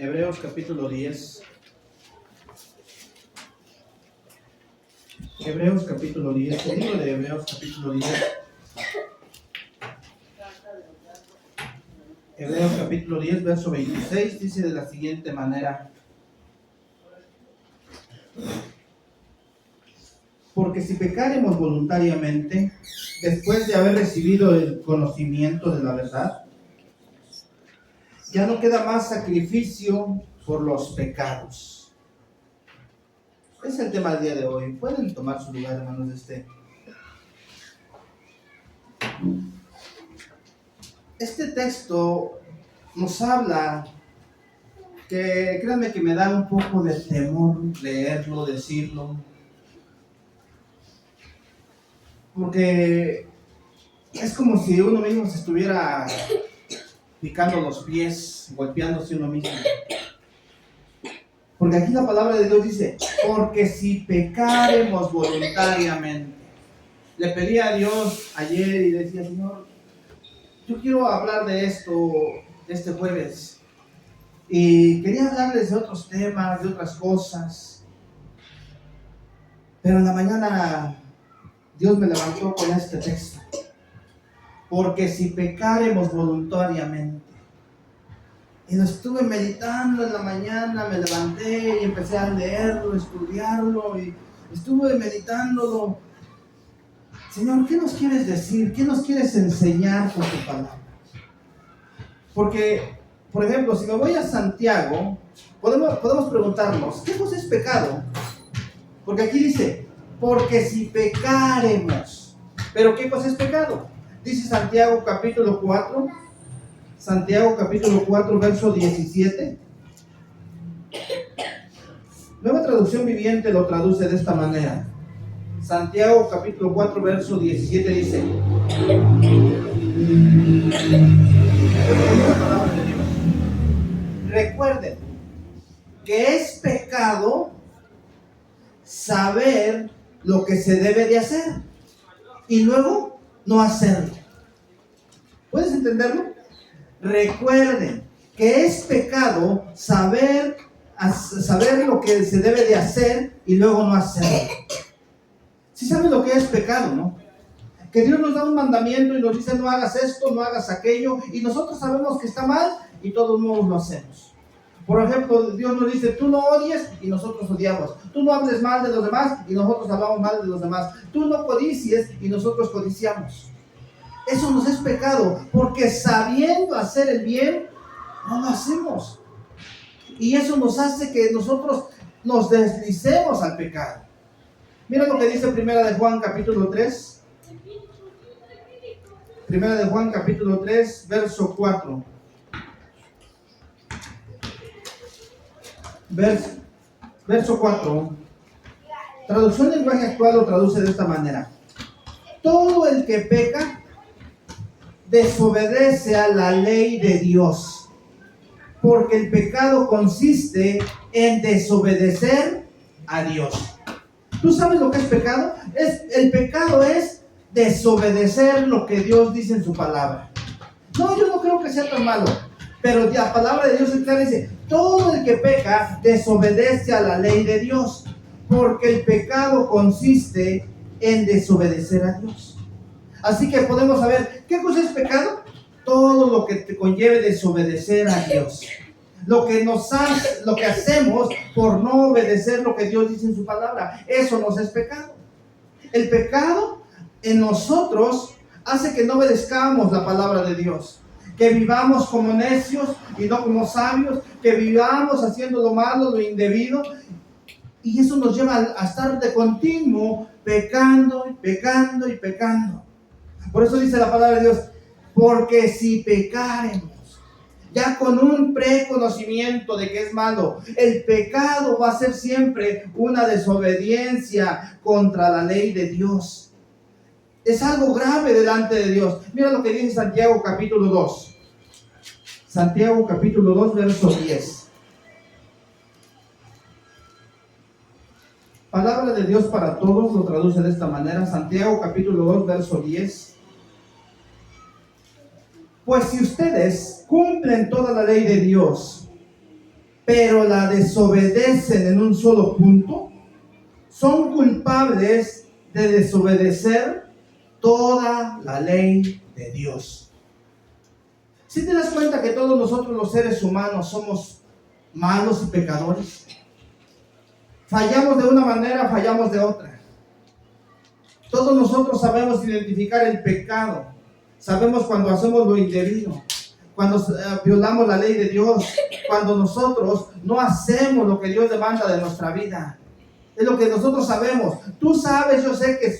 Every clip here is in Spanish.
Hebreos capítulo 10. Hebreos capítulo 10. El libro de Hebreos capítulo 10. Hebreos capítulo 10, verso 26, dice de la siguiente manera: porque si pecaremos voluntariamente, después de haber recibido el conocimiento de la verdad, ya no queda más sacrificio por los pecados. Es el tema del día de hoy. Pueden tomar su lugar, hermanos, Este texto nos habla que, créanme que me da un poco de temor leerlo, decirlo, porque es como si uno mismo se estuviera picando los pies, golpeándose uno mismo. Porque aquí la palabra de Dios dice, porque si pecaremos voluntariamente. Le pedí a Dios ayer y decía, Señor, yo quiero hablar de esto este jueves. Y quería hablarles de otros temas, de otras cosas. Pero en la mañana Dios me levantó con este texto. Porque si pecaremos voluntariamente. Y lo estuve meditando en la mañana, me levanté y empecé a leerlo, estudiarlo y estuve meditándolo. Señor, ¿qué nos quieres decir? ¿Qué nos quieres enseñar con tu palabra? Porque, por ejemplo, si me voy a Santiago, podemos preguntarnos, ¿qué cosa es pecado? Porque aquí dice, porque si pecaremos. ¿Pero qué cosa es pecado? Dice Santiago capítulo 4, verso 17. Nueva Traducción Viviente lo traduce de esta manera. Santiago capítulo 4, verso 17 dice: recuerden que es pecado saber lo que se debe de hacer y luego no hacerlo. ¿Puedes entenderlo? Recuerden que es pecado saber lo que se debe de hacer y luego no hacerlo. ¿Sí saben lo que es pecado, no? Que Dios nos da un mandamiento y nos dice no hagas esto, no hagas aquello, y nosotros sabemos que está mal y todos lo hacemos. Por ejemplo, Dios nos dice tú no odies y nosotros odiamos. Tú no hables mal de los demás y nosotros hablamos mal de los demás. Tú no codicies y nosotros codiciamos. Eso nos es pecado, porque sabiendo hacer el bien, no lo hacemos. Y eso nos hace que nosotros nos deslicemos al pecado. Mira lo que dice Primera de Juan capítulo 3. Primera de Juan capítulo 3, verso 4. Verso 4. Traducción del lenguaje actual lo traduce de esta manera: todo el que peca desobedece a la ley de Dios, porque el pecado consiste en desobedecer a Dios. ¿Tú sabes lo que es pecado? El pecado es desobedecer lo que Dios dice en su palabra. No, yo no creo que sea tan malo, pero la palabra de Dios es clara, dice, todo el que peca desobedece a la ley de Dios, porque el pecado consiste en desobedecer a Dios. Así que podemos saber, ¿qué cosa es pecado? Todo lo que te conlleve desobedecer a Dios. Lo que hacemos por no obedecer lo que Dios dice en su palabra, eso nos es pecado. El pecado en nosotros hace que no obedezcamos la palabra de Dios, que vivamos como necios y no como sabios, que vivamos haciendo lo malo, lo indebido, y eso nos lleva a estar de continuo pecando y pecando y pecando. Por eso dice la palabra de Dios, porque si pecaremos, ya con un preconocimiento de que es malo, el pecado va a ser siempre una desobediencia contra la ley de Dios. Es algo grave delante de Dios. Mira lo que dice Santiago capítulo 2. Santiago capítulo 2, verso 10. Palabra de Dios para todos lo traduce de esta manera. Santiago capítulo 2, verso 10. Pues si ustedes cumplen toda la ley de Dios pero la desobedecen en un solo punto, son culpables de desobedecer toda la ley de Dios. ¿Sí te das cuenta que todos nosotros los seres humanos somos malos y pecadores? Fallamos de una manera, fallamos de otra. Todos nosotros sabemos identificar el pecado. Sabemos cuando hacemos lo indebido, cuando violamos la ley de Dios, cuando nosotros no hacemos lo que Dios demanda de nuestra vida. Es lo que nosotros sabemos. Tú sabes, yo sé que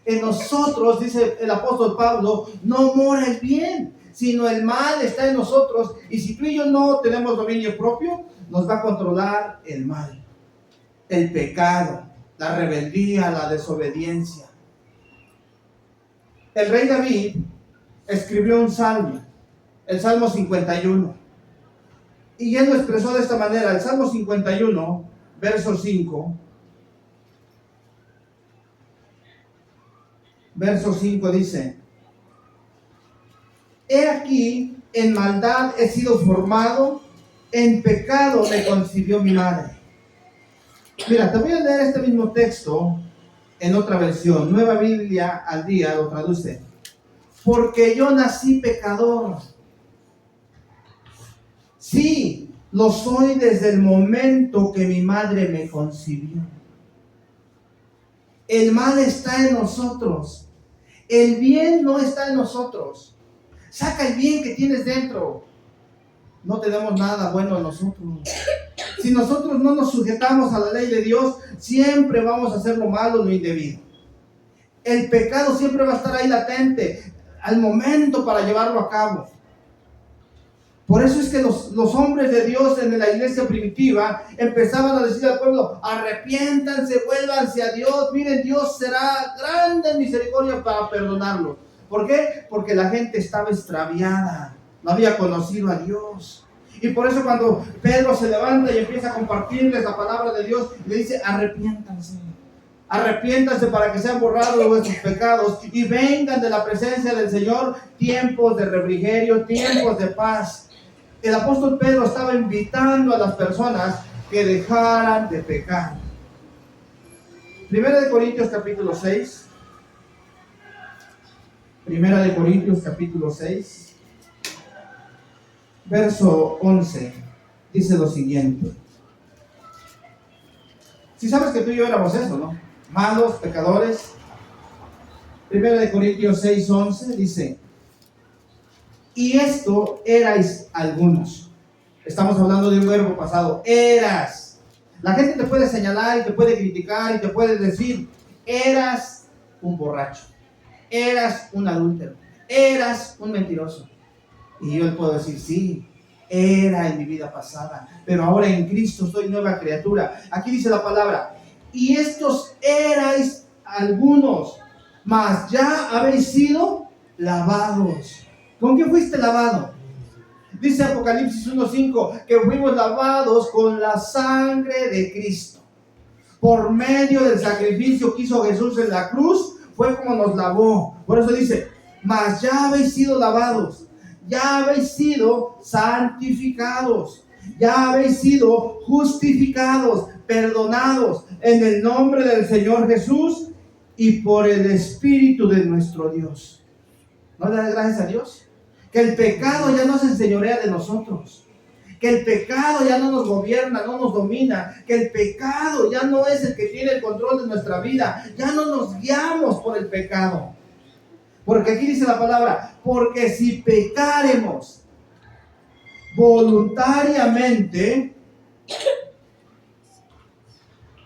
en nosotros, dice el apóstol Pablo, no mora el bien, sino el mal está en nosotros. Y si tú y yo no tenemos dominio propio, nos va a controlar el mal, el pecado, la rebeldía, la desobediencia. El rey David escribió un salmo, el Salmo 51. Y él lo expresó de esta manera. El Salmo 51, verso 5. Verso 5 dice: he aquí, en maldad he sido formado, en pecado me concibió mi madre. Mira, te voy a leer este mismo texto en otra versión. Nueva Biblia al Día lo traduce: porque yo nací pecador. Sí, lo soy desde el momento que mi madre me concibió. El mal está en nosotros. El bien no está en nosotros. Saca el bien que tienes dentro. No tenemos nada bueno en nosotros. Si nosotros no nos sujetamos a la ley de Dios, siempre vamos a hacer lo malo, lo indebido. El pecado siempre va a estar ahí latente, al momento para llevarlo a cabo. Por eso es que los hombres de Dios en la iglesia primitiva empezaban a decir al pueblo: arrepiéntanse, vuélvanse a Dios, miren, Dios será grande en misericordia para perdonarlos. ¿Por qué? Porque la gente estaba extraviada, no había conocido a Dios. Y por eso cuando Pedro se levanta y empieza a compartirles la palabra de Dios, le dice: arrepiéntanse. Arrepiéntanse para que sean borrados vuestros pecados y vengan de la presencia del Señor tiempos de refrigerio, tiempos de paz. El apóstol Pedro estaba invitando a las personas que dejaran de pecar. Primera de Corintios capítulo 6. Primera de Corintios capítulo 6. Verso 11. Dice lo siguiente. Si sabes que tú y yo éramos eso, ¿no? Malos, pecadores. Primera de Corintios 6, 11 dice: y esto erais algunos. Estamos hablando de un verbo pasado. Eras. La gente te puede señalar y te puede criticar y te puede decir: eras un borracho, eras un adúltero, eras un mentiroso. Y yo le puedo decir: sí, era en mi vida pasada, pero ahora en Cristo soy nueva criatura. Aquí dice la palabra: y estos erais algunos, mas ya habéis sido lavados. ¿Con qué fuiste lavado? Dice Apocalipsis 1:5 que fuimos lavados con la sangre de Cristo. Por medio del sacrificio que hizo Jesús en la cruz, fue como nos lavó. Por eso dice: mas ya habéis sido lavados, ya habéis sido santificados, ya habéis sido justificados, perdonados en el nombre del Señor Jesús y por el Espíritu de nuestro Dios. ¿No le das gracias a Dios? Que el pecado ya no se enseñorea de nosotros. Que el pecado ya no nos gobierna, no nos domina. Que el pecado ya no es el que tiene el control de nuestra vida. Ya no nos guiamos por el pecado. Porque aquí dice la palabra: porque si pecáremos voluntariamente.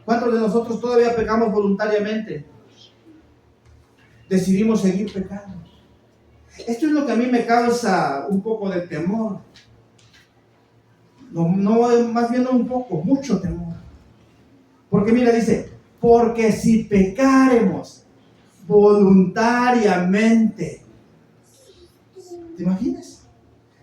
¿Cuántos de nosotros todavía pecamos voluntariamente? Decidimos seguir pecando. Esto es lo que a mí me causa un poco de temor. No, más bien no un poco, mucho temor. Porque mira, dice: porque si pecáremos voluntariamente. ¿Te imaginas?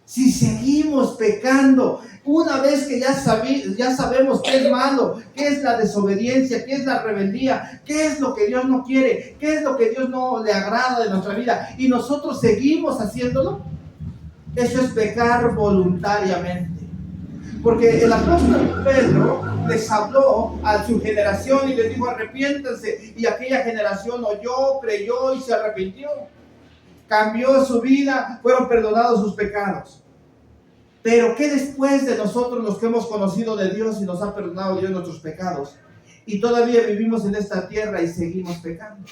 Si seguimos pecando, una vez que ya sabemos qué es malo, qué es la desobediencia, qué es la rebeldía, qué es lo que Dios no quiere, qué es lo que Dios no le agrada de nuestra vida, y nosotros seguimos haciéndolo, eso es pecar voluntariamente. Porque el apóstol Pedro les habló a su generación y les dijo: arrepiéntanse. Y aquella generación oyó, creyó y se arrepintió. Cambió su vida, fueron perdonados sus pecados. Pero ¿qué después de nosotros, los que hemos conocido de Dios y nos ha perdonado Dios nuestros pecados, y todavía vivimos en esta tierra y seguimos pecando?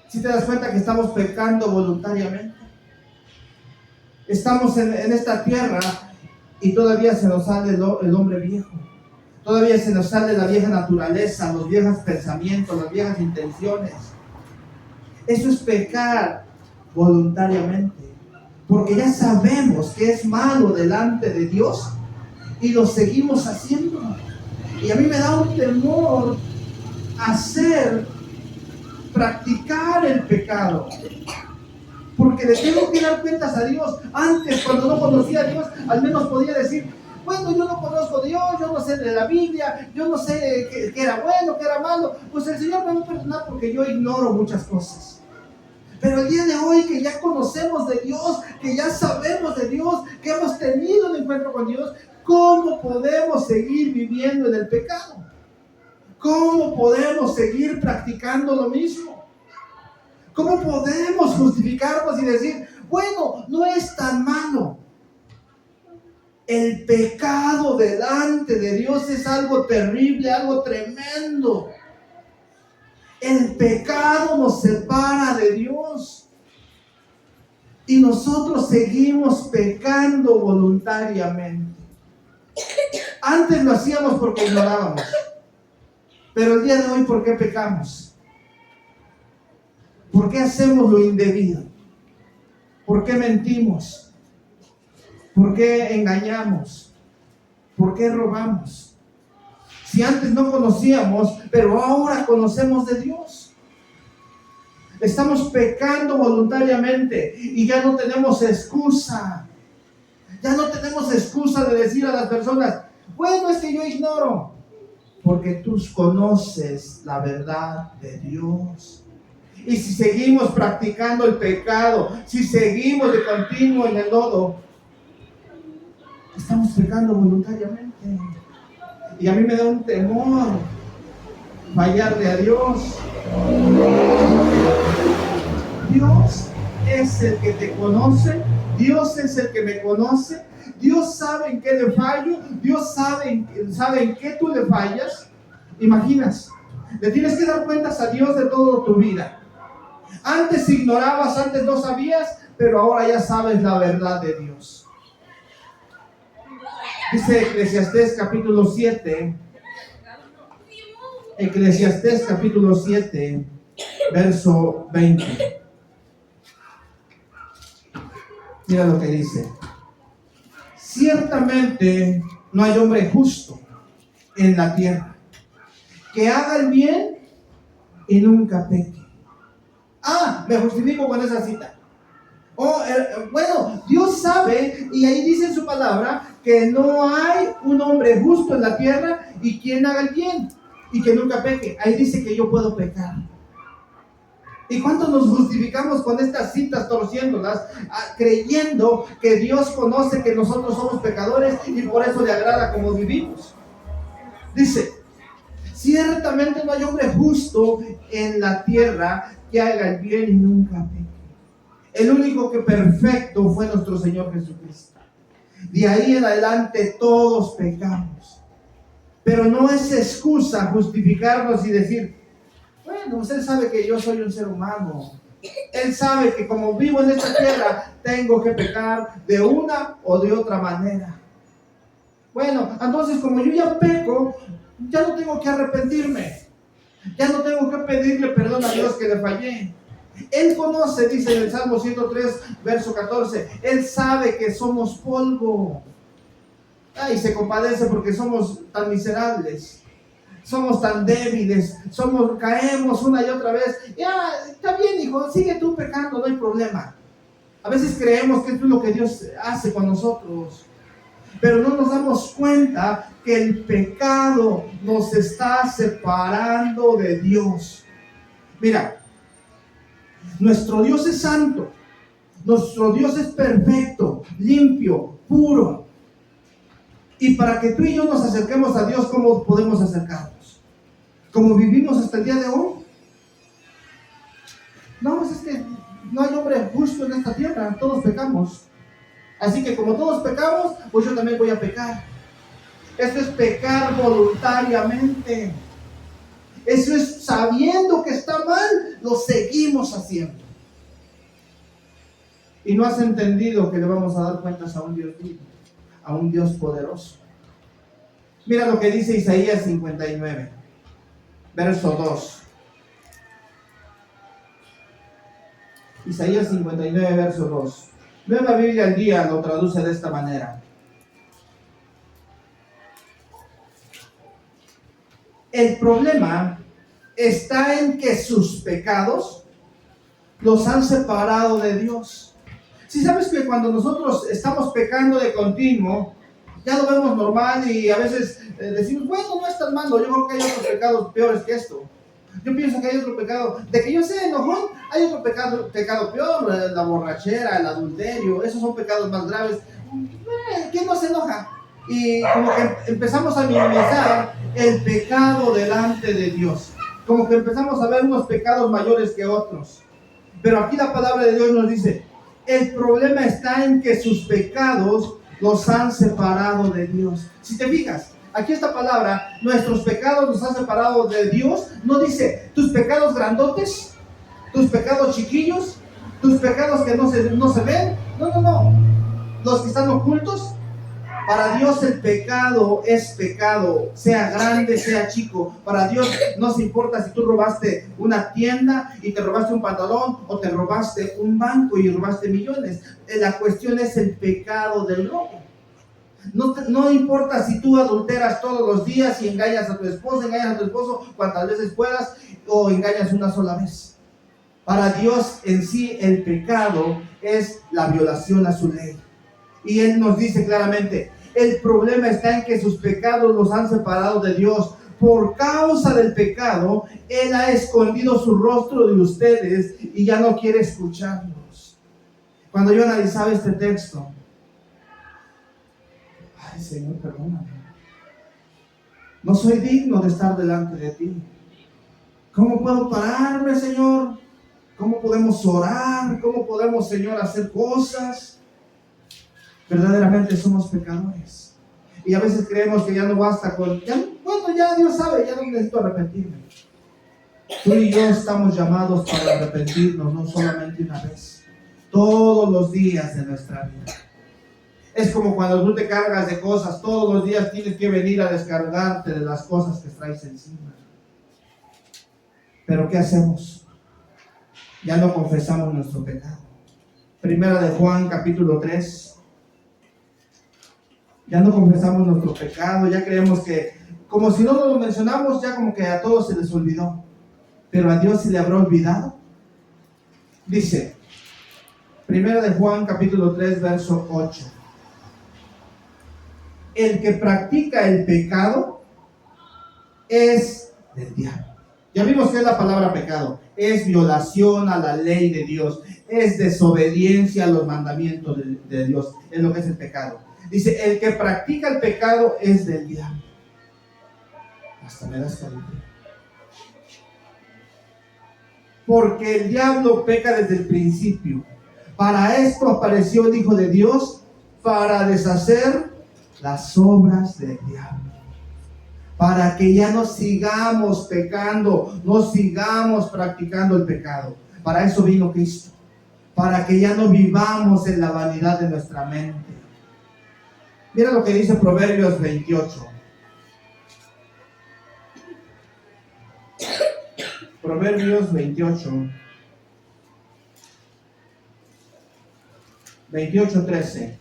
¿Sí te das cuenta que estamos pecando voluntariamente? Estamos en esta tierra y todavía se nos sale el hombre viejo. Todavía se nos sale la vieja naturaleza, los viejos pensamientos, las viejas intenciones. Eso es pecar voluntariamente. Porque ya sabemos que es malo delante de Dios y lo seguimos haciendo. Y a mí me da un temor practicar el pecado. Porque le tengo que dar cuentas a Dios. Antes, cuando no conocía a Dios, al menos podía decir: bueno, yo no conozco a Dios, yo no sé de la Biblia, yo no sé qué era bueno, qué era malo. Pues el Señor me va a perdonar porque yo ignoro muchas cosas. Pero el día de hoy, que ya conocemos de Dios, que ya sabemos de Dios, que hemos tenido un encuentro con Dios, ¿cómo podemos seguir viviendo en el pecado? ¿Cómo podemos seguir practicando lo mismo? ¿Cómo podemos justificarnos y decir: bueno, no es tan malo? El pecado delante de Dios es algo terrible, algo tremendo. El pecado nos separa de Dios y nosotros seguimos pecando voluntariamente. Antes lo hacíamos porque ignorábamos, pero el día de hoy, ¿por qué pecamos? ¿Por qué hacemos lo indebido? ¿Por qué mentimos? ¿Por qué engañamos? ¿Por qué robamos? Si antes no conocíamos, pero ahora conocemos de Dios. Estamos pecando voluntariamente y ya no tenemos excusa. Ya no tenemos excusa de decir a las personas: bueno, es que yo ignoro. Porque tú conoces la verdad de Dios. Y si seguimos practicando el pecado, si seguimos de continuo en el lodo, estamos pecando voluntariamente. Y a mí me da un temor fallarle a Dios. Dios es el que te conoce, Dios es el que me conoce, Dios sabe en qué le fallo, Dios sabe en qué tú le fallas. Imaginas, le tienes que dar cuentas a Dios de toda tu vida. Antes ignorabas, antes no sabías, pero ahora ya sabes la verdad de Dios. Dice Eclesiastés capítulo 7, Eclesiastés capítulo 7, verso 20. Mira lo que dice: ciertamente no hay hombre justo en la tierra, que haga el bien y nunca peque. Me justifico con esa cita. Bueno, Dios sabe, y ahí dice en su palabra, que no hay un hombre justo en la tierra y quien haga el bien y que nunca peque. Ahí dice que yo puedo pecar. ¿Y cuánto nos justificamos con estas citas, torciéndolas, creyendo que Dios conoce que nosotros somos pecadores y por eso le agrada como vivimos? Dice: ciertamente no hay hombre justo en la tierra que haga el bien y nunca peque. El único que perfecto fue nuestro Señor Jesucristo. De ahí en adelante todos pecamos. Pero no es excusa justificarnos y decir: bueno, usted sabe que yo soy un ser humano. Él sabe que como vivo en esta tierra, tengo que pecar de una o de otra manera. Bueno, entonces como yo ya peco, ya no tengo que arrepentirme. Ya no tengo que pedirle perdón a Dios que le fallé. Él conoce, dice en el Salmo 103, verso 14, Él sabe que somos polvo. Y se compadece porque somos tan miserables, somos tan débiles, caemos una y otra vez. Ya, está bien, hijo, sigue tú pecando, no hay problema. A veces creemos que esto es lo que Dios hace con nosotros, pero no nos damos cuenta que el pecado nos está separando de Dios. Mira, nuestro Dios es santo, nuestro Dios es perfecto, limpio, puro. Y para que tú y yo nos acerquemos a Dios, ¿cómo podemos acercarnos? ¿Cómo vivimos hasta el día de hoy? No, pues es que no hay hombre justo en esta tierra, todos pecamos. Así que como todos pecamos, pues yo también voy a pecar. Esto es pecar voluntariamente. Eso es sabiendo que está mal, lo seguimos haciendo. Y no has entendido que le vamos a dar cuentas a un Dios vivo, a un Dios poderoso. Mira lo que dice Isaías 59, verso 2. Isaías 59, verso 2. Nueva Biblia al Día lo traduce de esta manera. El problema está en que sus pecados los han separado de Dios. Si sabes que cuando nosotros estamos pecando de continuo, ya lo vemos normal y a veces decimos, bueno, no es tan malo, yo creo que hay otros pecados peores que esto. Yo pienso que hay otro pecado, de que yo sé, enojón, hay otro pecado peor, la borrachera, el adulterio, esos son pecados más graves. ¿Quién no se enoja? Y como que empezamos a minimizar el pecado delante de Dios. Como que empezamos a ver unos pecados mayores que otros. Pero aquí la palabra de Dios nos dice, el problema está en que sus pecados los han separado de Dios. Si te fijas, aquí esta palabra, nuestros pecados nos han separado de Dios, no dice tus pecados grandotes, tus pecados chiquillos, tus pecados que no se ven. No. Los que están ocultos. Para Dios el pecado es pecado, sea grande, sea chico. Para Dios no se importa si tú robaste una tienda y te robaste un pantalón o te robaste un banco y robaste millones. La cuestión es el pecado del robo. No importa si tú adulteras todos los días y engañas a tu esposa, engañas a tu esposo cuantas veces puedas o engañas una sola vez. Para Dios en sí el pecado es la violación a su ley. Y Él nos dice claramente, el problema está en que sus pecados los han separado de Dios. Por causa del pecado, Él ha escondido su rostro de ustedes y ya no quiere escucharlos. Cuando yo analizaba este texto, ay Señor, perdóname. No soy digno de estar delante de ti. ¿Cómo puedo pararme, Señor? ¿Cómo podemos orar? ¿Cómo podemos, Señor, hacer cosas? Verdaderamente somos pecadores. Y a veces creemos que ya no basta con... Ya Dios sabe, ya no necesito arrepentirme. Tú y yo estamos llamados para arrepentirnos, no solamente una vez. Todos los días de nuestra vida. Es como cuando tú te cargas de cosas, todos los días tienes que venir a descargarte de las cosas que traes encima. Pero ¿qué hacemos? Ya no confesamos nuestro pecado. Primera de Juan, capítulo 3. Ya no confesamos nuestro pecado, ya creemos que, como si no lo mencionamos, ya como que a todos se les olvidó. Pero a Dios se le habrá olvidado. Dice, Primera de Juan, capítulo 3, verso 8. El que practica el pecado es del diablo. Ya vimos que es la palabra pecado. Es violación a la ley de Dios. Es desobediencia a los mandamientos de Dios. Es lo que es el pecado. Dice, el que practica el pecado es del diablo. Hasta me das caliente. Porque el diablo peca desde el principio. Para esto apareció el Hijo de Dios, para deshacer las obras del diablo. Para que ya no sigamos pecando, no sigamos practicando el pecado. Para eso vino Cristo. Para que ya no vivamos en la vanidad de nuestra mente. Mira lo que dice Proverbios 28. Proverbios 28. 28:13.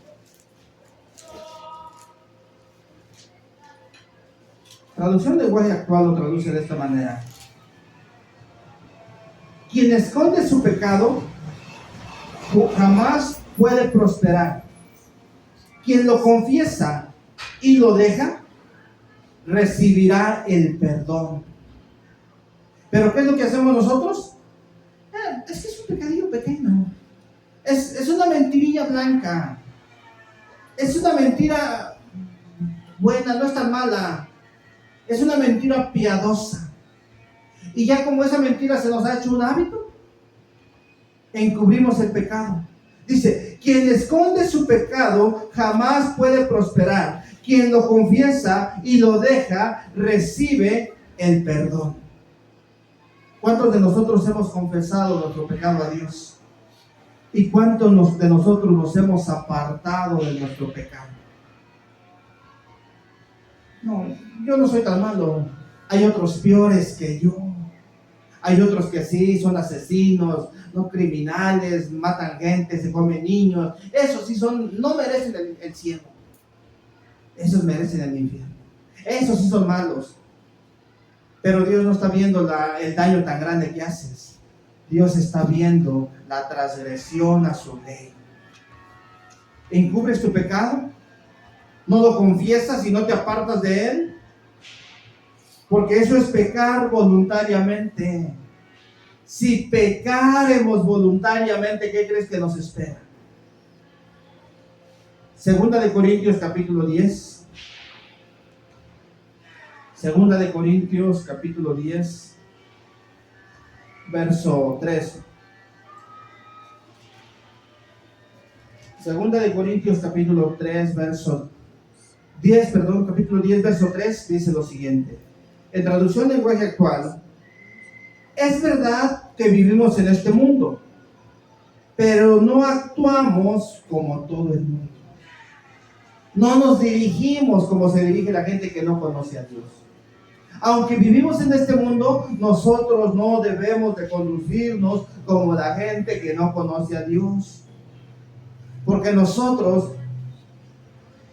Traducción de lenguaje actual lo traduce de esta manera. Quien esconde su pecado jamás puede prosperar. Quien lo confiesa y lo deja, recibirá el perdón. ¿Pero qué es lo que hacemos nosotros? Es que es un pecadillo pequeño. Es una mentirilla blanca. Es una mentira buena, no es tan mala. Es una mentira piadosa. Y ya como esa mentira se nos ha hecho un hábito, encubrimos el pecado. Dice, quien esconde su pecado jamás puede prosperar. Quien lo confiesa y lo deja, recibe el perdón. ¿Cuántos de nosotros hemos confesado nuestro pecado a Dios? ¿Y cuántos de nosotros nos hemos apartado de nuestro pecado? No, yo no soy tan malo. Hay otros peores que yo. Hay otros que sí, son asesinos, no criminales, matan gente, se comen niños. Esos sí no merecen el cielo. Esos merecen el infierno. Esos sí son malos. Pero Dios no está viendo el daño tan grande que haces. Dios está viendo la transgresión a su ley. ¿Encubres tu pecado? ¿No lo confiesas y no te apartas de él? Porque eso es pecar voluntariamente. Si pecaremos voluntariamente, ¿qué crees que nos espera? Segunda de Corintios capítulo 10. Segunda de Corintios capítulo 10, verso 3. Segunda de Corintios capítulo 3, verso 10, capítulo 10, verso 3, dice lo siguiente. En traducción lenguaje actual, es verdad que vivimos en este mundo, pero no actuamos como todo el mundo. No nos dirigimos como se dirige la gente que no conoce a Dios. Aunque vivimos en este mundo, nosotros no debemos de conducirnos como la gente que no conoce a Dios. Porque nosotros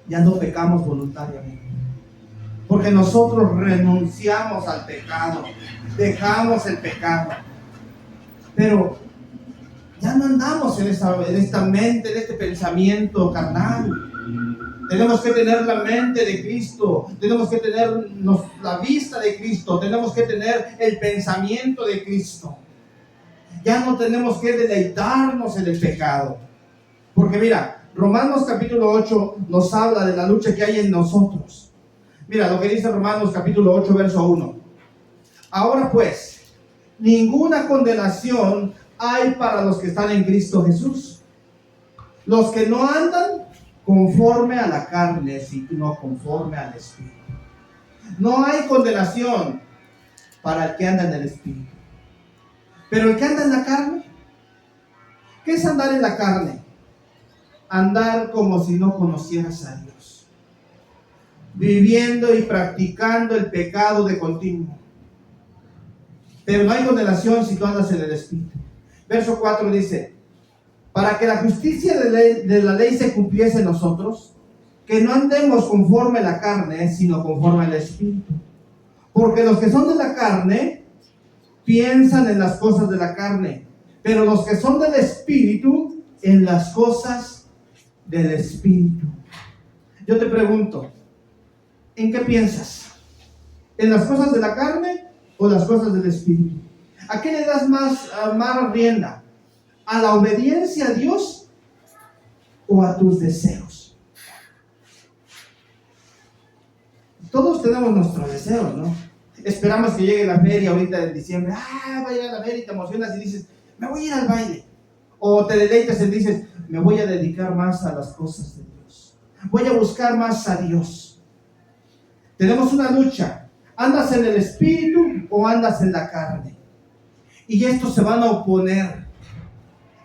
ya no pecamos voluntariamente. Porque nosotros renunciamos al pecado, dejamos el pecado. Pero ya no andamos en esta mente, en este pensamiento carnal. Tenemos que tener la mente de Cristo, tenemos que tener la vista de Cristo, tenemos que tener el pensamiento de Cristo. Ya no tenemos que deleitarnos en el pecado. Porque mira, Romanos capítulo 8 nos habla de la lucha que hay en nosotros. Mira lo que dice Romanos capítulo 8, verso 1. Ahora pues, ninguna condenación hay para los que están en Cristo Jesús. Los que no andan conforme a la carne, sino conforme al Espíritu. No hay condenación para el que anda en el Espíritu. Pero el que anda en la carne, ¿qué es andar en la carne? Andar como si no conocieras a Dios, viviendo y practicando el pecado de continuo. Pero no hay condenación si tú andas en el Espíritu. Verso 4 dice, para que la justicia de la ley se cumpliese en nosotros, que no andemos conforme a la carne, sino conforme al Espíritu. Porque los que son de la carne piensan en las cosas de la carne, pero los que son del Espíritu, en las cosas del Espíritu. Yo te pregunto, ¿en qué piensas? ¿En las cosas de la carne o las cosas del Espíritu? ¿A qué le das más rienda? ¿A la obediencia a Dios o a tus deseos? Todos tenemos nuestros deseos, ¿no? Esperamos que llegue la feria ahorita en diciembre. Va a llegar la feria y te emocionas y dices, me voy a ir al baile. O te deleitas y dices, me voy a dedicar más a las cosas de Dios. Voy a buscar más a Dios. Tenemos una lucha. ¿Andas en el Espíritu o andas en la carne? Y estos se van a oponer.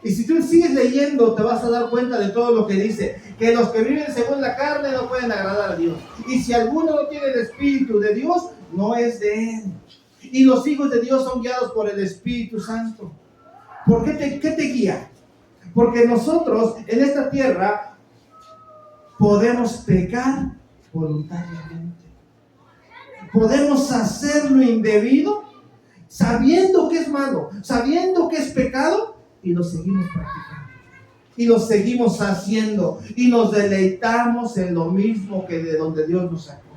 Y si tú sigues leyendo, te vas a dar cuenta de todo lo que dice. Que los que viven según la carne no pueden agradar a Dios. Y si alguno no tiene el Espíritu de Dios, no es de Él. Y los hijos de Dios son guiados por el Espíritu Santo. ¿Por qué te guía? Porque nosotros en esta tierra podemos pecar voluntariamente. Podemos hacer lo indebido sabiendo que es malo, sabiendo que es pecado, y lo seguimos practicando. Y lo seguimos haciendo. Y nos deleitamos en lo mismo que de donde Dios nos sacó.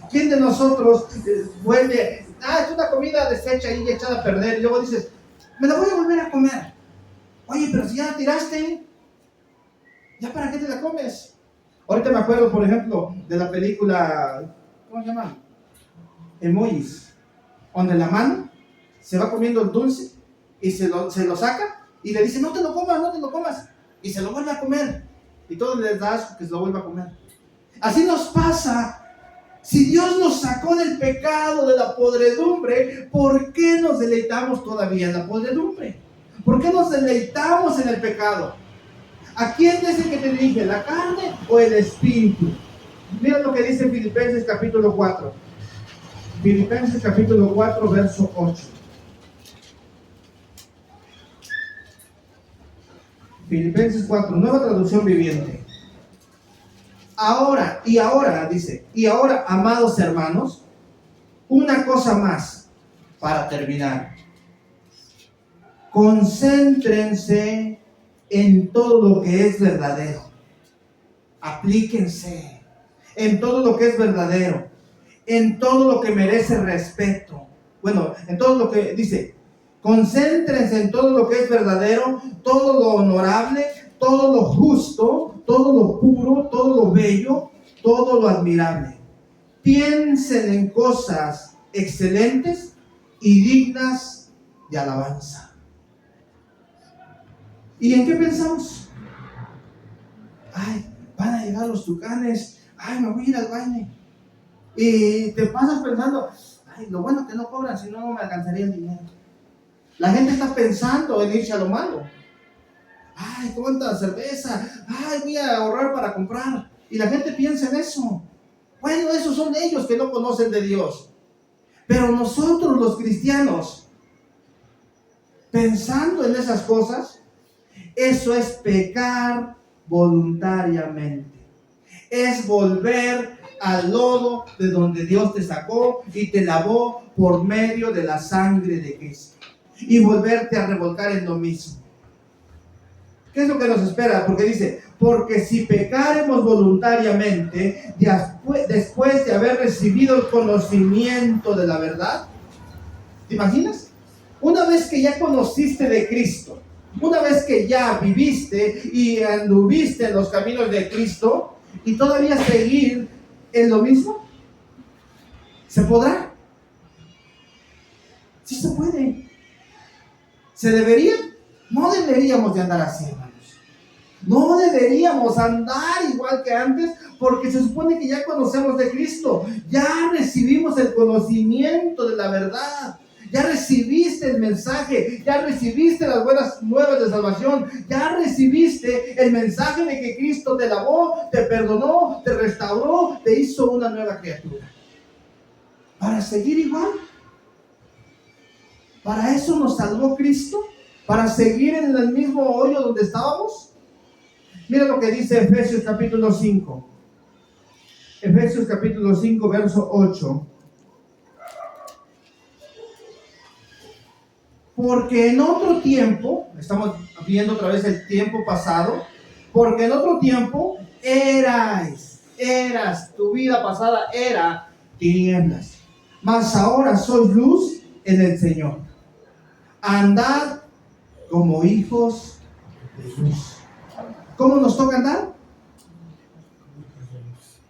¿Quién de nosotros vuelve? Es una comida deshecha y echada a perder. Y luego dices, me la voy a volver a comer. Oye, pero si ya la tiraste, ¿ya para qué te la comes? Ahorita me acuerdo, por ejemplo, de la película, ¿cómo se llama? Emojis, donde la mano se va comiendo el dulce y se lo saca y le dice, no te lo comas, no te lo comas. Y se lo vuelve a comer. Y todo les da asco que se lo vuelva a comer. Así nos pasa. Si Dios nos sacó del pecado, de la podredumbre, ¿por qué nos deleitamos todavía en la podredumbre? ¿Por qué nos deleitamos en el pecado? ¿A quién es el que te dirige? ¿La carne o el espíritu? Mira lo que dice Filipenses capítulo 4. Filipenses capítulo 4, verso 8. Filipenses 4, nueva traducción viviente. Ahora, dice, y ahora, amados hermanos, una cosa más para terminar. Concéntrense en todo lo que es verdadero. Aplíquense en todo lo que es verdadero, en todo lo que merece respeto. Bueno, en todo lo que dice, concéntrense en todo lo que es verdadero, todo lo honorable, todo lo justo, todo lo puro, todo lo bello, todo lo admirable. Piensen en cosas excelentes y dignas de alabanza. ¿Y en qué pensamos? Ay, van a llegar los Tucanes. Ay, me voy a ir al baile. Y te pasas pensando, ay, lo bueno que no cobran, si no, no me alcanzaría el dinero. La gente está pensando en irse a lo malo. Ay, cuánta cerveza. Ay, voy a ahorrar para comprar. Y la gente piensa en eso. Bueno, esos son ellos que no conocen de Dios. Pero nosotros los cristianos, pensando en esas cosas, eso es pecar voluntariamente. Es volver al lodo de donde Dios te sacó y te lavó por medio de la sangre de Cristo. Y volverte a revolcar en lo mismo. ¿Qué es lo que nos espera? Porque dice, porque si pecaremos voluntariamente, después de haber recibido el conocimiento de la verdad, ¿te imaginas? Una vez que ya conociste de Cristo, una vez que ya viviste y anduviste en los caminos de Cristo, y todavía seguir en lo mismo, ¿se podrá? Sí se puede. ¿Se debería? No deberíamos de andar así, hermanos. No deberíamos andar igual que antes, porque se supone que ya conocemos de Cristo, ya recibimos el conocimiento de la verdad, ya recibiste el mensaje, ya recibiste las buenas nuevas de salvación, ya recibiste el mensaje de que Cristo te lavó, te perdonó, te restauró, te hizo una nueva criatura. ¿Para seguir igual? ¿Para eso nos salvó Cristo? ¿Para seguir en el mismo hoyo donde estábamos? Mira lo que dice Efesios capítulo 5. Efesios capítulo 5, verso 8. Porque en otro tiempo, estamos viendo otra vez el tiempo pasado, porque en otro tiempo eras, tu vida pasada era tinieblas, mas ahora sois luz en el Señor. Andad como hijos de luz. ¿Cómo nos toca andar?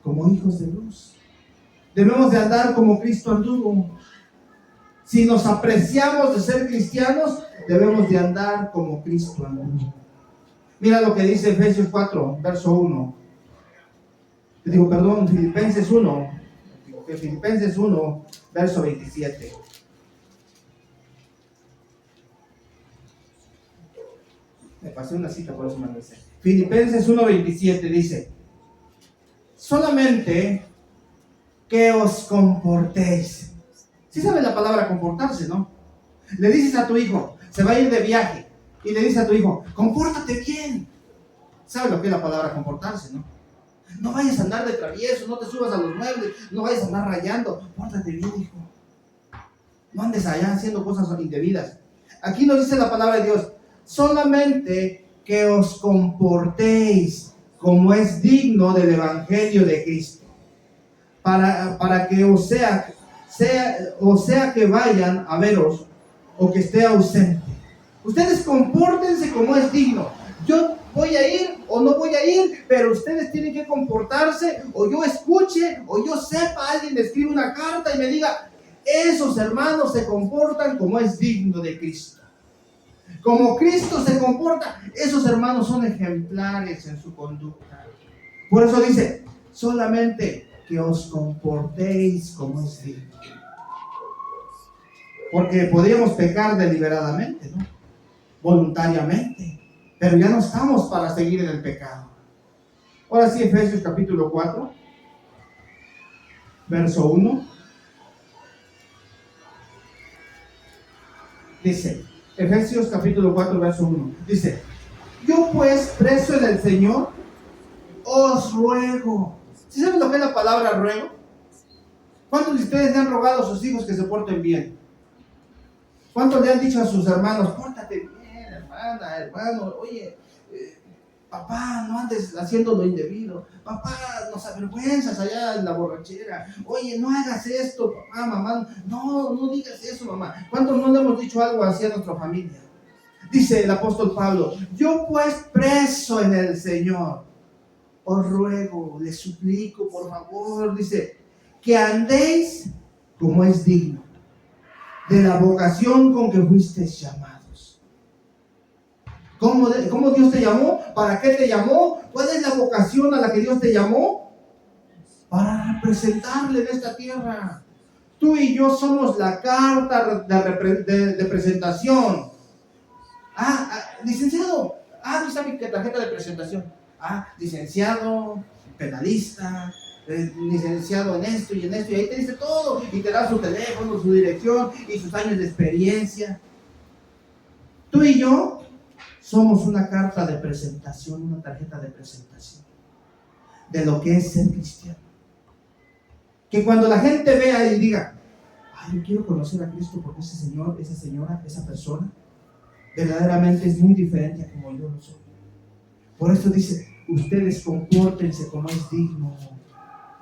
Como hijos de luz. Debemos de andar como Cristo anduvo. Si nos apreciamos de ser cristianos, debemos de andar como Cristo anduvo. Mira lo que dice Efesios 4, verso 1. Filipenses 1. Filipenses 1, verso 27. Me pasé una cita, por eso me dice. Filipenses 1:27 dice: solamente que os comportéis. ¿Sí sabe la palabra comportarse, no? Le dices a tu hijo, se va a ir de viaje, y le dices a tu hijo, compórtate bien. ¿Sabe lo que es la palabra comportarse, no? No vayas a andar de travieso, no te subas a los muebles, no vayas a andar rayando. Pórtate bien, hijo. No andes allá haciendo cosas indebidas. Aquí nos dice la palabra de Dios: solamente que os comportéis como es digno del evangelio de Cristo, para que o sea que vayan a veros o que esté ausente. Ustedes compórtense como es digno. Yo voy a ir o no voy a ir, pero ustedes tienen que comportarse, o yo escuche, o yo sepa, alguien me escribe una carta y me diga, esos hermanos se comportan como es digno de Cristo. Como Cristo se comporta, esos hermanos son ejemplares en su conducta. Por eso dice, solamente que os comportéis como es digno. Porque podríamos pecar deliberadamente, ¿no? Voluntariamente, pero ya no estamos para seguir en el pecado. Ahora sí, Efesios capítulo 4, verso 1. Dice, Efesios capítulo 4, verso 1. Dice, yo pues, preso en el Señor, os ruego. ¿Sí saben lo que es la palabra ruego? ¿Cuántos de ustedes le han rogado a sus hijos que se porten bien? ¿Cuántos le han dicho a sus hermanos, pórtate bien, hermana, hermano? Oye, papá, no andes haciendo lo indebido. Papá, nos avergüenzas allá en la borrachera. Oye, no hagas esto, papá, mamá. No digas eso, mamá. ¿Cuántos no le hemos dicho algo así a nuestra familia? Dice el apóstol Pablo, yo pues preso en el Señor, os ruego, les suplico, por favor, dice, que andéis como es digno de la vocación con que fuisteis llamados. ¿Cómo Dios te llamó? ¿Para qué te llamó? ¿Cuál es la vocación a la que Dios te llamó? Para representarle en esta tierra. Tú y yo somos la carta de presentación. Licenciado. ¿No sabe qué tarjeta de presentación? Licenciado, penalista, licenciado en esto y en esto, y ahí te dice todo, y te da su teléfono, su dirección y sus años de experiencia. Tú y yo somos una carta de presentación, una tarjeta de presentación de lo que es ser cristiano. Que cuando la gente vea y diga, yo quiero conocer a Cristo porque ese señor, esa señora, esa persona verdaderamente es muy diferente a como yo lo soy. Por eso dice, ustedes compórtense como es digno.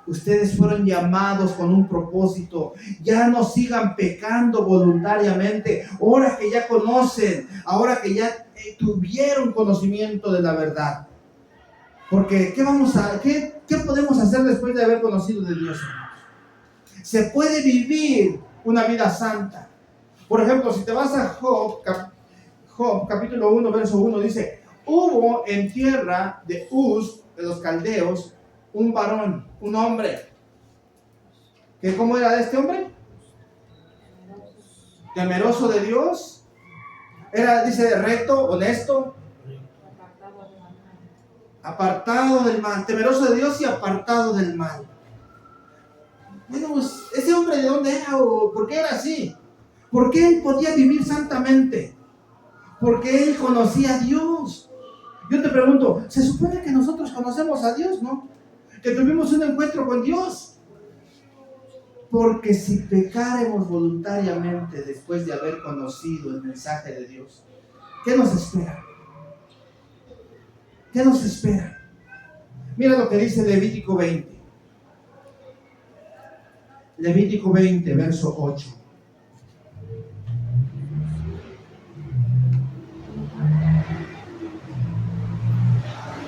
Ustedes fueron llamados con un propósito. Ya no sigan pecando voluntariamente. Ahora que ya conocen, ahora que ya tuvieron conocimiento de la verdad. Porque ¿qué podemos hacer después de haber conocido de Dios, hermanos? Se puede vivir una vida santa. Por ejemplo, si te vas a Job capítulo 1, verso 1, dice, hubo en tierra de Uz, de los caldeos, un varón, un hombre. ¿Que cómo era este hombre? Temeroso de Dios. Era, dice, recto, honesto. Apartado del mal. Temeroso de Dios y apartado del mal. Bueno, pues, ¿ese hombre de dónde era o por qué era así? ¿Por qué él podía vivir santamente? Porque él conocía a Dios. Yo te pregunto, ¿se supone que nosotros conocemos a Dios, no? Que tuvimos un encuentro con Dios. Porque si pecáremos voluntariamente después de haber conocido el mensaje de Dios, ¿qué nos espera? ¿Qué nos espera? Mira lo que dice Levítico 20. Levítico 20, verso 8.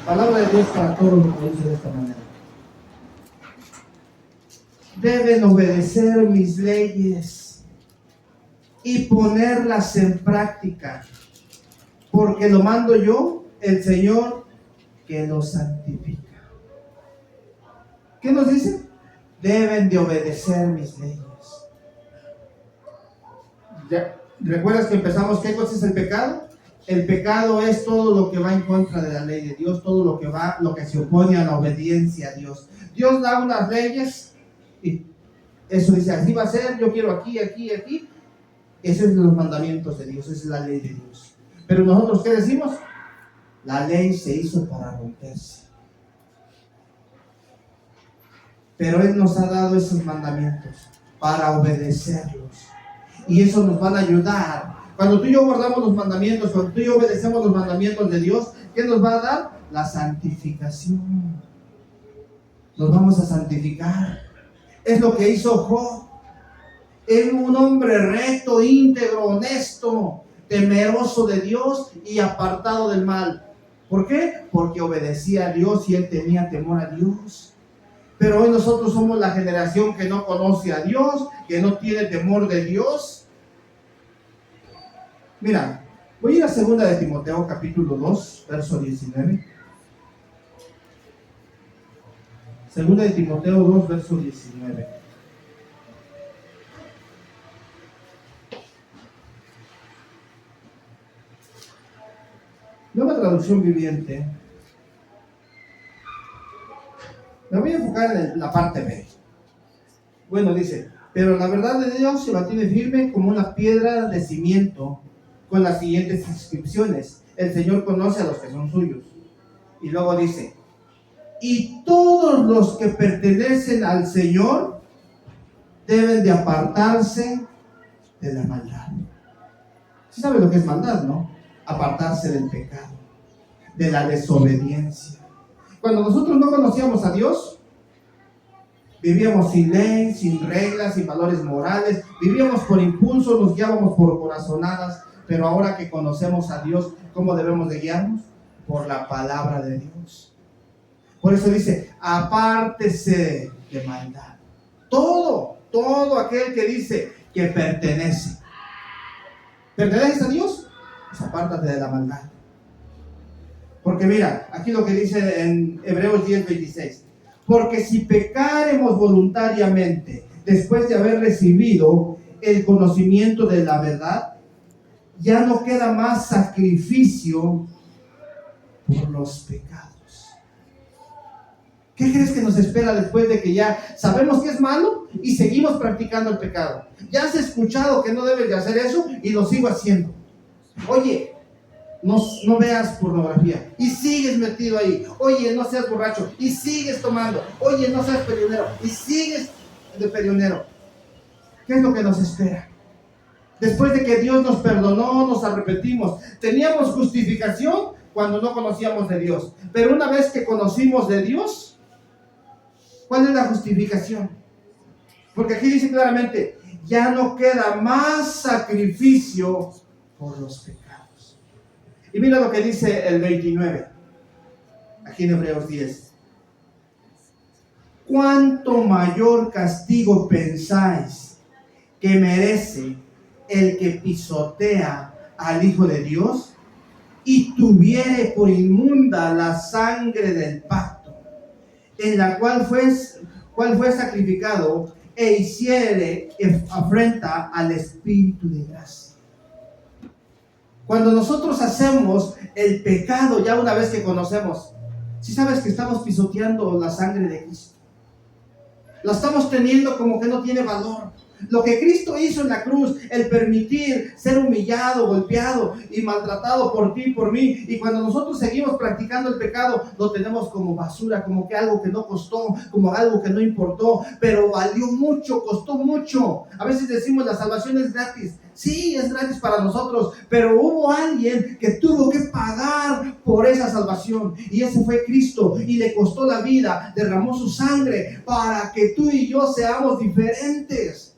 Palabra de Dios para todos los que dice de esta manera. Deben obedecer mis leyes y ponerlas en práctica, porque lo mando yo, el Señor, que los santifica. ¿Qué nos dice? Deben de obedecer mis leyes. ¿Ya? ¿Recuerdas que empezamos? ¿Qué cosa es el pecado? El pecado es todo lo que va en contra de la ley de Dios, todo lo que se opone a la obediencia a Dios. Dios da unas leyes y eso dice, así va a ser, yo quiero aquí, aquí, aquí. Esos son los mandamientos de Dios, esa es la ley de Dios. Pero nosotros, ¿qué decimos? La ley se hizo para romperse. Pero Él nos ha dado esos mandamientos para obedecerlos. Y eso nos van a ayudar. Cuando tú y yo guardamos los mandamientos, cuando tú y yo obedecemos los mandamientos de Dios, ¿qué nos va a dar? La santificación. Nos vamos a santificar. Es lo que hizo Job. Era un hombre recto, íntegro, honesto, temeroso de Dios y apartado del mal. ¿Por qué? Porque obedecía a Dios y él tenía temor a Dios. Pero hoy nosotros somos la generación que no conoce a Dios, que no tiene temor de Dios. Mira, voy a ir a 2 de Timoteo capítulo 2, verso 19. 2 de Timoteo 2, verso 19. Nueva traducción viviente. Me voy a enfocar en la parte B. Bueno, dice, pero la verdad de Dios se mantiene firme como una piedra de cimiento, con las siguientes inscripciones: el Señor conoce a los que son suyos. Y luego dice, y todos los que pertenecen al Señor deben de apartarse de la maldad. ¿Sí sabe lo que es maldad, no? Apartarse del pecado, de la desobediencia. Cuando nosotros no conocíamos a Dios, vivíamos sin ley, sin reglas, sin valores morales, vivíamos por impulso, nos guiábamos por corazonadas, pero ahora que conocemos a Dios, ¿cómo debemos de guiarnos? Por la palabra de Dios. Por eso dice, apártese de maldad. Todo aquel que dice que pertenece. ¿Perteneces a Dios? Pues apártate de la maldad. Porque mira, aquí lo que dice en Hebreos 10:26. Porque si pecaremos voluntariamente después de haber recibido el conocimiento de la verdad, ya no queda más sacrificio por los pecados. ¿Qué crees que nos espera después de que ya sabemos que es malo y seguimos practicando el pecado? Ya has escuchado que no debes de hacer eso y lo sigo haciendo. Oye, no veas pornografía y sigues metido ahí. Oye, no seas borracho y sigues tomando. Oye, no seas peleonero y sigues de peleonero. ¿Qué es lo que nos espera? Después de que Dios nos perdonó, nos arrepentimos. Teníamos justificación cuando no conocíamos de Dios. Pero una vez que conocimos de Dios, ¿cuál es la justificación? Porque aquí dice claramente, ya no queda más sacrificio por los pecados. Y mira lo que dice el 29, aquí en Hebreos 10. ¿Cuánto mayor castigo pensáis que merece el que pisotea al Hijo de Dios y tuviere por inmunda la sangre del pacto, en la cual fue sacrificado, e hiciere afrenta al Espíritu de gracia? Cuando nosotros hacemos el pecado, ya una vez que conocemos, ¿sí sabes que estamos pisoteando la sangre de Cristo? La estamos teniendo como que no tiene valor. Lo que Cristo hizo en la cruz, el permitir ser humillado, golpeado y maltratado por ti y por mí, y cuando nosotros seguimos practicando el pecado, lo tenemos como basura, como que algo que no costó, como algo que no importó, pero valió mucho, costó mucho. A veces decimos la salvación es gratis. Sí, es gratis para nosotros, pero hubo alguien que tuvo que pagar por esa salvación, y ese fue Cristo, y le costó la vida, derramó su sangre para que tú y yo seamos diferentes.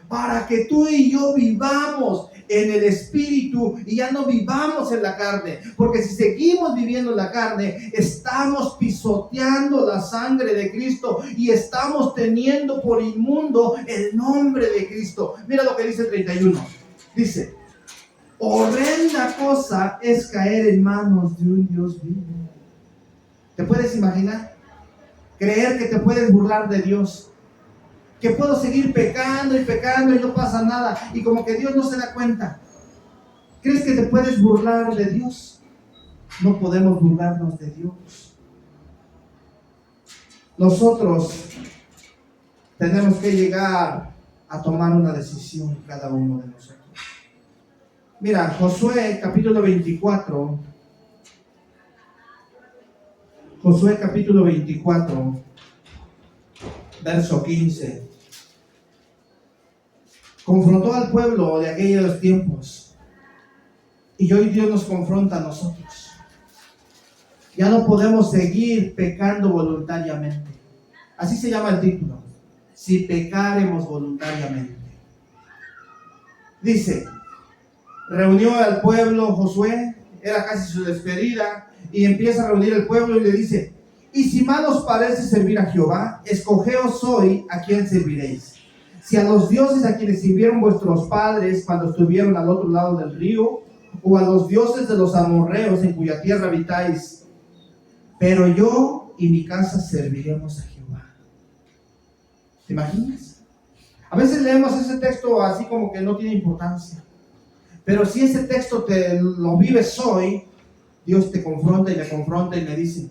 Para que tú y yo vivamos en el Espíritu y ya no vivamos en la carne. Porque si seguimos viviendo en la carne, estamos pisoteando la sangre de Cristo y estamos teniendo por inmundo el nombre de Cristo. Mira lo que dice el 31. Dice, horrenda cosa es caer en manos de un Dios vivo. ¿Te puedes imaginar? Creer que te puedes burlar de Dios. Que puedo seguir pecando y pecando y no pasa nada, y como que Dios no se da cuenta. ¿Crees que te puedes burlar de Dios? No podemos burlarnos de Dios. Nosotros tenemos que llegar a tomar una decisión, cada uno de nosotros. Mira, Josué capítulo 24. Josué capítulo 24, verso 15. Confrontó al pueblo de aquellos tiempos, y hoy Dios nos confronta a nosotros. Ya no podemos seguir pecando voluntariamente. Así se llama el título: si pecaremos voluntariamente. Dice, reunió al pueblo Josué, era casi su despedida, y empieza a reunir el pueblo y le dice: y si mal os parece servir a Jehová, escogeos hoy a quién serviréis. Si a los dioses a quienes sirvieron vuestros padres cuando estuvieron al otro lado del río, o a los dioses de los amorreos en cuya tierra habitáis. Pero yo y mi casa serviremos a Jehová. ¿Te imaginas? A veces leemos ese texto así como que no tiene importancia. Pero si ese texto te lo vives hoy, Dios te confronta y me dice: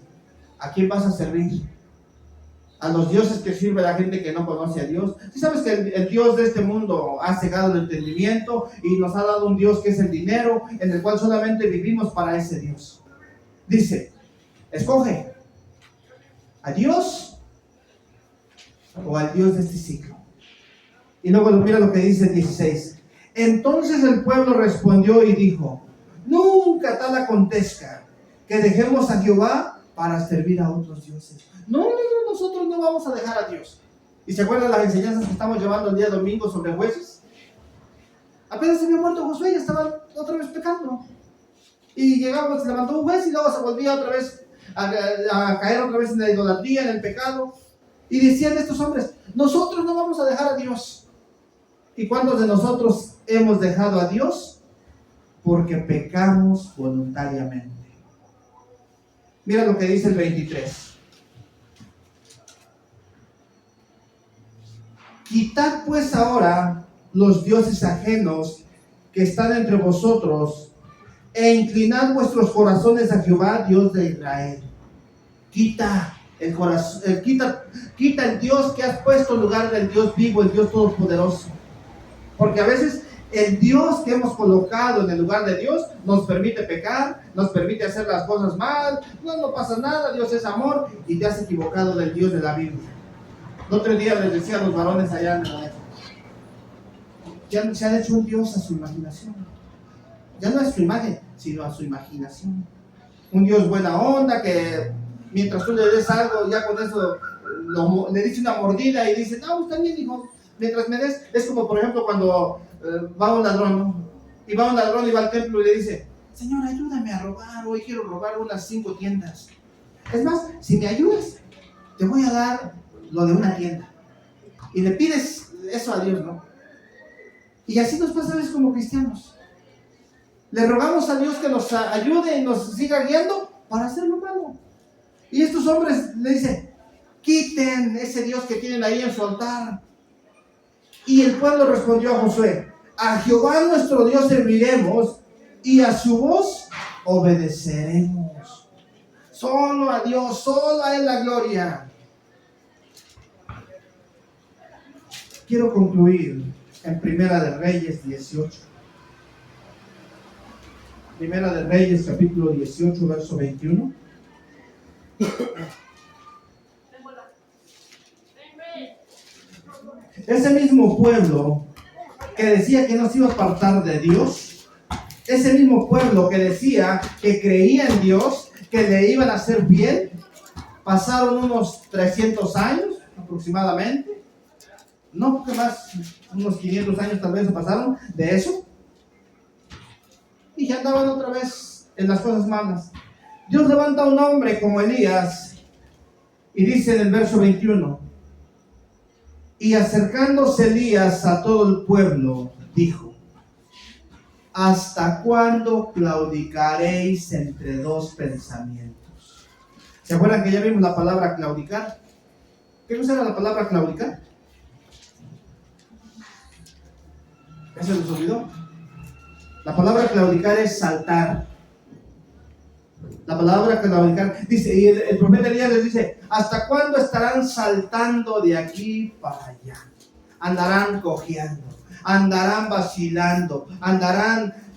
¿a quién vas a servir? ¿A los dioses que sirve la gente que no conoce a Dios? ¿Sí sabes que el Dios de este mundo ha cegado el entendimiento y nos ha dado un Dios que es el dinero, en el cual solamente vivimos para ese Dios? Dice: escoge a Dios o al Dios de este siglo. Y luego mira lo que dice el 16. Entonces el pueblo respondió y dijo: nunca tal acontezca que dejemos a Jehová para servir a otros dioses. No, nosotros no vamos a dejar a Dios. ¿Y se acuerdan las enseñanzas que estamos llevando el día domingo sobre jueces? Apenas se había muerto Josué y estaban otra vez pecando. Y llegamos, se levantó un juez y luego se volvía otra vez a caer otra vez en la idolatría, en el pecado. Y decían estos hombres: nosotros no vamos a dejar a Dios. ¿Y cuántos de nosotros hemos dejado a Dios? Porque pecamos voluntariamente. Mira lo que dice el 23. Quitad pues ahora los dioses ajenos que están entre vosotros, e inclinad vuestros corazones a Jehová, Dios de Israel. Quita el corazón, quita el Dios que has puesto en lugar del Dios vivo, el Dios todopoderoso. Porque a veces el Dios que hemos colocado en el lugar de Dios nos permite pecar, nos permite hacer las cosas mal. No pasa nada, Dios es amor, y te has equivocado del Dios de la Biblia. El otro día les decía a los varones allá en la ya se han hecho un Dios a su imaginación. Ya no es su imagen, sino a su imaginación. Un Dios buena onda que mientras tú le des algo, ya con eso le dice una mordida y dice: no, está bien, hijo, mientras me des. Es como por ejemplo cuando va un ladrón, ¿no? Y va un ladrón y va al templo y le dice: Señor, ayúdame a robar, hoy quiero robar unas 5 tiendas. Es más, si me ayudas, te voy a dar lo de una tienda. Y le pides eso a Dios, ¿no? Y así nos pasa a veces como cristianos. Le rogamos a Dios que nos ayude y nos siga guiando para hacer lo malo. Y estos hombres le dicen: quiten ese Dios que tienen ahí en su altar. Y el pueblo respondió a Josué: a Jehová nuestro Dios serviremos y a su voz obedeceremos. Solo a Dios, solo a Él la gloria. Quiero concluir en Primera de Reyes 18. Primera de Reyes, capítulo 18, verso 21. Ese mismo pueblo que decía que no se iba a apartar de Dios, ese mismo pueblo que decía que creía en Dios, que le iban a hacer bien, pasaron unos 300 años aproximadamente, no porque más, unos 500 años tal vez se pasaron de eso, y ya andaban otra vez en las cosas malas. Dios levanta a un hombre como Elías y dice en el verso 21: y acercándose Elías a todo el pueblo, dijo: ¿hasta cuándo claudicaréis entre dos pensamientos? ¿Se acuerdan que ya vimos la palabra claudicar? ¿Qué cosa era la palabra claudicar? ¿Ya se les olvidó? La palabra claudicar es saltar. La palabra claudicar dice, y el profeta Elías les dice: ¿hasta cuándo estarán saltando de aquí para allá? Andarán cojeando, andarán vacilando,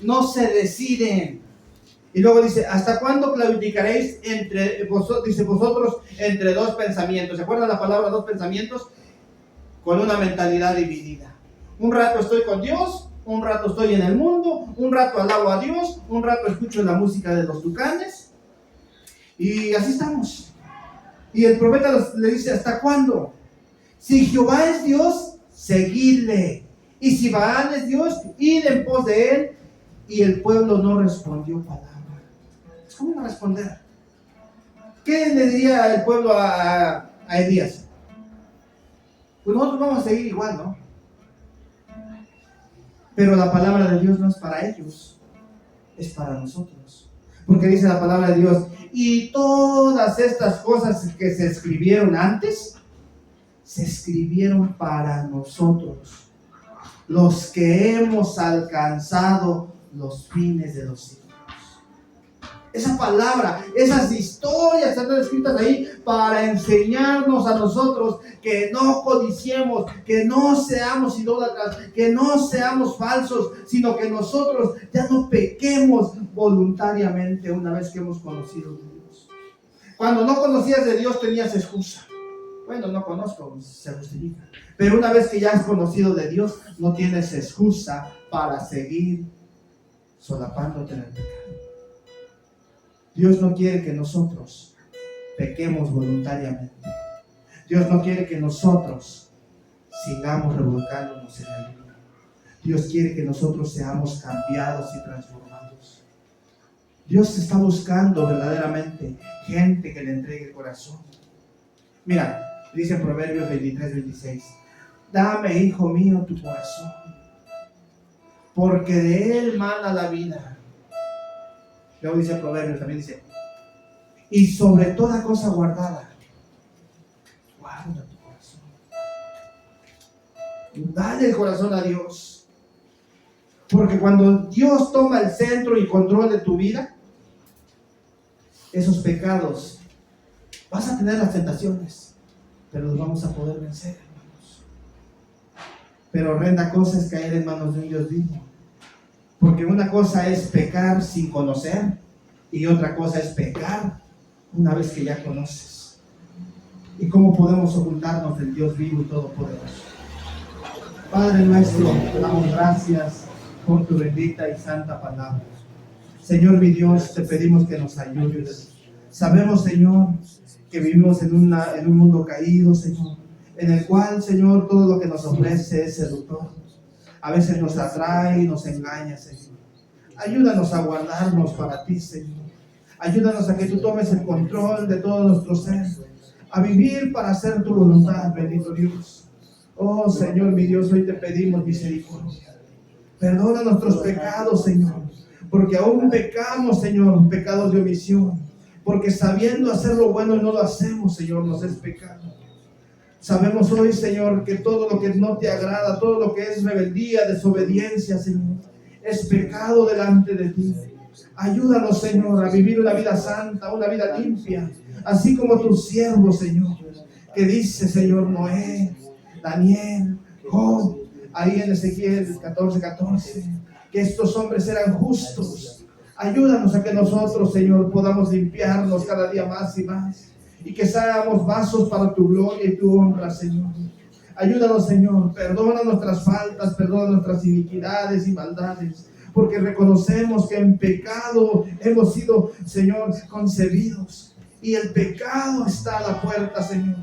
no se deciden. Y luego dice: ¿hasta cuándo claudicaréis entre vosotros, dice, vosotros entre dos pensamientos? ¿Se acuerdan la palabra dos pensamientos? Con una mentalidad dividida. Un rato estoy con Dios, un rato estoy en el mundo, un rato alabo a Dios, un rato escucho la música de los Tucanes, y así estamos. Y el profeta le dice: ¿hasta cuándo? Si Jehová es Dios, seguidle, y si Baal es Dios, id en pos de él. Y el pueblo no respondió palabra. ¿Cómo iba a responder? ¿Qué le diría el pueblo a Elías? Pues nosotros vamos a seguir igual, ¿no? Pero la palabra de Dios no es para ellos, es para nosotros. Porque dice la palabra de Dios, y todas estas cosas que se escribieron antes, se escribieron para nosotros, los que hemos alcanzado los fines de los siglos. Esa palabra, esas historias están escritas ahí para enseñarnos a nosotros que no codiciemos, que no seamos idólatras, que no seamos falsos, sino que nosotros ya no pequemos voluntariamente una vez que hemos conocido de Dios. Cuando no conocías de Dios tenías excusa. Bueno, no conozco, se justifica. Pero una vez que ya has conocido de Dios, no tienes excusa para seguir solapándote en el pecado. Dios no quiere que nosotros pequemos voluntariamente. Dios no quiere que nosotros sigamos revolcándonos en el mundo. Dios quiere que nosotros seamos cambiados y transformados. Dios está buscando verdaderamente gente que le entregue el corazón. Mira, dice en Proverbios 23-26, dame, hijo mío, tu corazón, porque de él mana la vida. Luego dice Proverbios, también dice, y sobre toda cosa guardada, guarda tu corazón. Dale el corazón a Dios. Porque cuando Dios toma el centro y control de tu vida, esos pecados, vas a tener las tentaciones, pero los vamos a poder vencer, hermanos. Pero horrenda cosa es caer en manos de un Dios vivo. Porque una cosa es pecar sin conocer y otra cosa es pecar una vez que ya conoces. ¿Y cómo podemos ocultarnos del Dios vivo y todopoderoso? Padre nuestro, te damos gracias por tu bendita y santa palabra. Señor mi Dios, te pedimos que nos ayudes. Sabemos, Señor, que vivimos en un mundo caído, Señor, en el cual, Señor, todo lo que nos ofrece es seductor. A veces nos atrae y nos engaña, Señor. Ayúdanos a guardarnos para ti, Señor. Ayúdanos a que tú tomes el control de todo nuestro ser, a vivir para hacer tu voluntad, bendito Dios. Oh, Señor, mi Dios, hoy te pedimos misericordia. Perdona nuestros pecados, Señor, porque aún pecamos, Señor, pecados de omisión, porque sabiendo hacer lo bueno y no lo hacemos, Señor, nos es pecado. Sabemos hoy, Señor, que todo lo que no te agrada, todo lo que es rebeldía, desobediencia, Señor, es pecado delante de ti. Ayúdanos, Señor, a vivir una vida santa, una vida limpia, así como tu siervo, Señor, que dice, Señor, Noé, Daniel, Job, ahí en Ezequiel 14:14, que estos hombres eran justos. Ayúdanos a que nosotros, Señor, podamos limpiarnos cada día más y más. Y que seamos vasos para tu gloria y tu honra, Señor. Ayúdanos, Señor. Perdona nuestras faltas, perdona nuestras iniquidades y maldades. Porque reconocemos que en pecado hemos sido, Señor, concebidos. Y el pecado está a la puerta, Señor.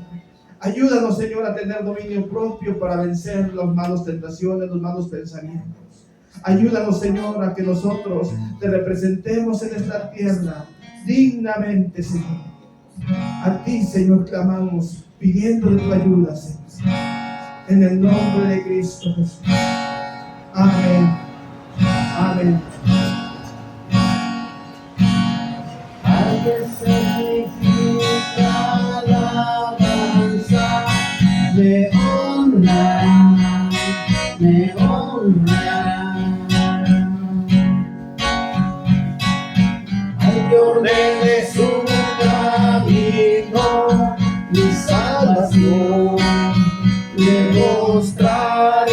Ayúdanos, Señor, a tener dominio propio para vencer las malas tentaciones, los malos pensamientos. Ayúdanos, Señor, a que nosotros te representemos en esta tierra dignamente, Señor. A ti, Señor, clamamos, pidiéndole tu ayuda, Señor. En el nombre de Cristo Jesús. Amén. Amén. Al que significa alabanza, me honra, me honra. Al que ordene su camino, mi salvación le mostraré.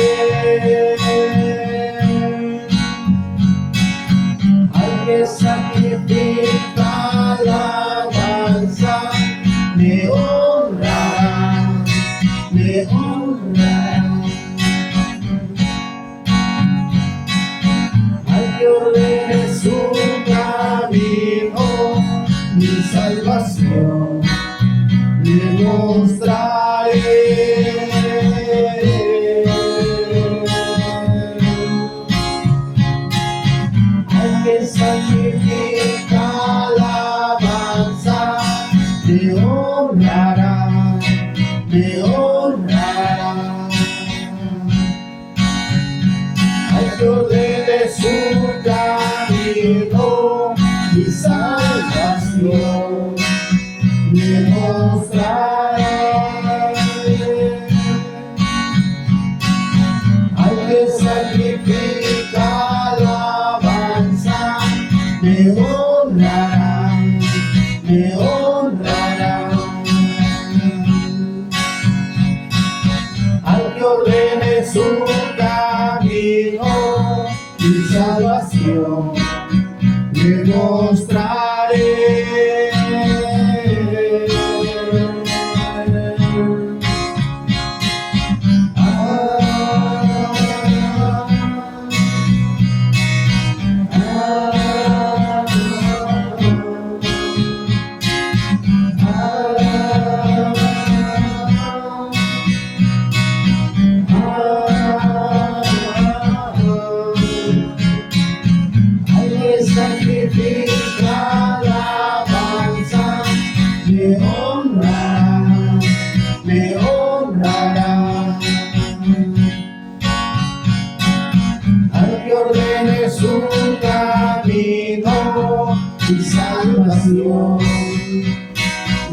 Al que sacrifica alabanza, me honra, me honra. Al que ordene su camino, mi salvación le mostraré. Al que sacrifica alabanza, que ordene su camino, mi salvación le mostraré. Sacrifica alabanza, me honrará. Al que ordene su camino y salvación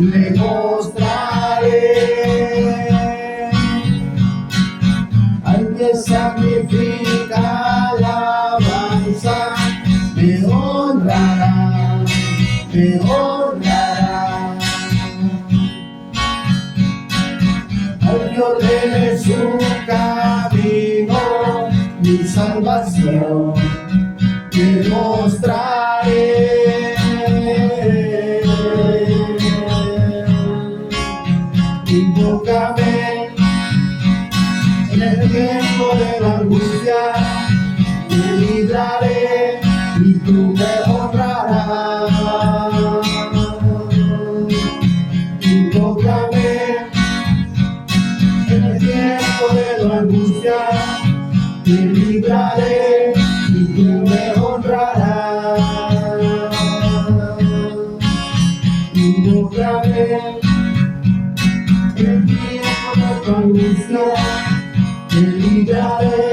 le mostraré. Al que sacrifica alabanza, me honrará, me honrará. Al que ordene su camino, mi salvación te mostraré. Invócame en el tiempo de la angustia, te libraré y tú me honrarás. Invócame en el tiempo de la angustia, te libraré y tú me honrarás. Invócame en el tiempo de la angustia, te libraré